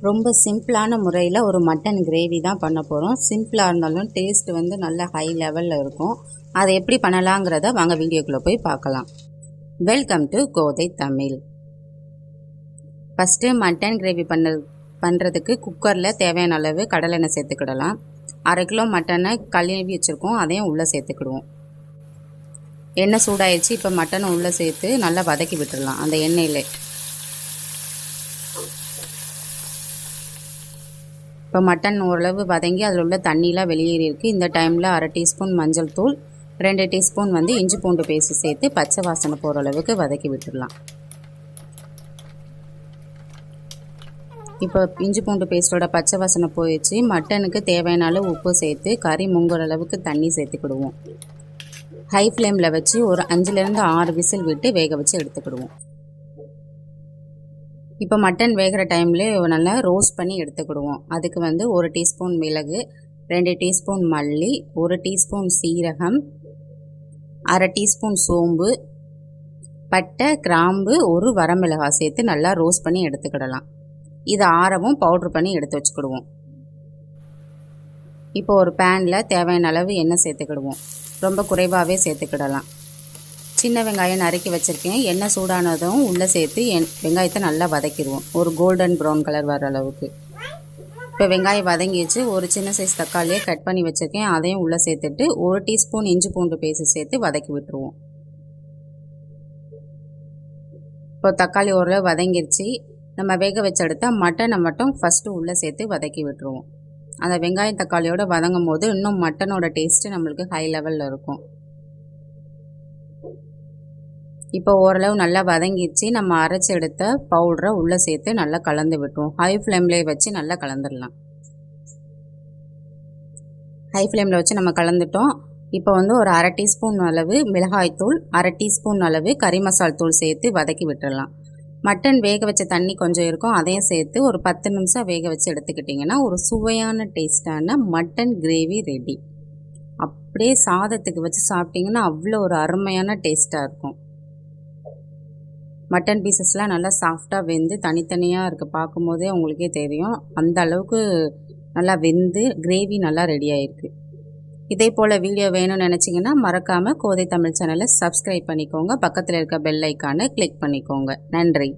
ரொம்ப சிம்பிளான முறையில் ஒரு மட்டன் கிரேவி தான் பண்ண போகிறோம். சிம்பிளாக இருந்தாலும் டேஸ்ட் வந்து நல்ல ஹை லெவலில் இருக்கும். அதை எப்படி பண்ணலாங்கிறத வாங்க வீடியோக்குள்ளே போய் பார்க்கலாம். Welcome to Kothai Tamil. First mutton gravy பண்ணுறதுக்கு குக்கரில் தேவையான அளவு கடலெண்ணெய் சேர்த்துக்கிடலாம். 1/2 கிலோ மட்டனை கழுவி வச்சுருக்கோம், அதையும் உள்ளே சேர்த்துக்கிடுவோம். எண்ணெய் சூடாயிடுச்சு. இப்போ மட்டனை உள்ளே சேர்த்து நல்லா வதக்கி விட்டுடலாம். அந்த எண்ணெயில் இப்போ மட்டன் ஓரளவு வதங்கி அதில் உள்ள தண்ணியெலாம் வெளியேறி இருக்குது. இந்த டைமில் 1/2 டீஸ்பூன் மஞ்சள் தூள், 2 டீஸ்பூன் வந்து இஞ்சி பூண்டு பேஸ்ட் சேர்த்து பச்சை வாசனை போகிற அளவுக்கு வதக்கி விட்டுடலாம். இப்போ இஞ்சி பூண்டு பேஸ்ட்டோட பச்சை வாசனை போயிடுச்சு. மட்டனுக்கு தேவையான அளவு உப்பு சேர்த்து கறி முங்குற அளவுக்கு தண்ணி சேர்த்துக்கிடுவோம். ஹை ஃப்ளேமில் வச்சு ஒரு 5லேருந்து 6 விசில் விட்டு வேக வச்சு எடுத்துக்கிடுவோம். இப்போ மட்டன் வேகிற டைம்லேயே நல்லா ரோஸ்ட் பண்ணி எடுத்துக்கிடுவோம். அதுக்கு வந்து 1 டீஸ்பூன் மிளகு, 2 டீஸ்பூன் மல்லி, 1 டீஸ்பூன் சீரகம், 1/2 டீஸ்பூன் சோம்பு, பட்டை, கிராம்பு, 1 வரமிளகாய் சேர்த்து நல்லா ரோஸ்ட் பண்ணி எடுத்துக்கிடலாம். இதை ஆறவும் பவுட்ரு பண்ணி எடுத்து வச்சுக்கிடுவோம். இப்போ ஒரு பேனில் தேவையான அளவு எண்ணெய் சேர்த்துக்கிடுவோம். ரொம்ப குறைவாகவே சேர்த்துக்கிடலாம். சின்ன வெங்காயம் நறுக்கி வச்சுருக்கேன். எண்ணெய் சூடானதும் உள்ளே சேர்த்து வெங்காயத்தை நல்லா வதக்கிடுவோம், ஒரு கோல்டன் ப்ரௌன் கலர் வர அளவுக்கு. இப்போ வெங்காயம் வதங்கிடுச்சு. ஒரு சின்ன சைஸ் தக்காளியை கட் பண்ணி வச்சுருக்கேன், அதையும் உள்ளே சேர்த்துட்டு 1 டீஸ்பூன் இஞ்சி பூண்டு பேஸ்ட் சேர்த்து வதக்கி விட்டுருவோம். இப்போ தக்காளி ஓரளவு வதங்கிடுச்சு. நம்ம வேக வச்சு எடுத்தால் மட்டனை மட்டும் ஃபஸ்ட்டு உள்ளே சேர்த்து வதக்கி விட்டுருவோம். அந்த வெங்காயம் தக்காளியோடு வதங்கும் போது இன்னும் மட்டனோட டேஸ்ட்டு நம்மளுக்கு ஹை லெவலில் இருக்கும். இப்போ ஓரளவு நல்லா வதங்கிடுச்சு. நம்ம அரைச்சி எடுத்த பவுடரை உள்ளே சேர்த்து நல்லா கலந்து விட்டுருவோம். ஹை ஃப்ளேம்லேயே வச்சு நல்லா கலந்துடலாம். ஹை ஃப்ளேமில் வச்சு நம்ம கலந்துட்டோம். இப்போ வந்து ஒரு 1/2 டீஸ்பூன் அளவு மிளகாய்த்தூள், 1/2 டீஸ்பூன் அளவு கறி மசால் தூள் சேர்த்து வதக்கி விட்டுடலாம். மட்டன் வேக வச்ச தண்ணி கொஞ்சம் இருக்கும், அதையும் சேர்த்து ஒரு 10 நிமிஷம் வேக வச்சு எடுத்துக்கிட்டிங்கன்னா ஒரு சுவையான டேஸ்டான மட்டன் கிரேவி ரெடி. அப்படியே சாதத்துக்கு வச்சு சாப்பிட்டிங்கன்னா அவ்வளோ ஒரு அருமையான டேஸ்ட்டாக இருக்கும். மட்டன் பீசஸ்லாம் நல்லா சாஃப்டாக வெந்து தனித்தனியாக இருக்குது. பார்க்கும்போதே உங்களுக்கே தெரியும், அந்த அளவுக்கு நல்லா வெந்து கிரேவி நல்லா ரெடி ஆகிருக்கு. இதே போல் வீடியோ வேணும்னு நினச்சிங்கன்னா மறக்காமல் கோதை தமிழ் சேனலை சப்ஸ்கிரைப் பண்ணிக்கோங்க. பக்கத்தில் இருக்க பெல் ஐக்கானை கிளிக் பண்ணிக்கோங்க. நன்றி.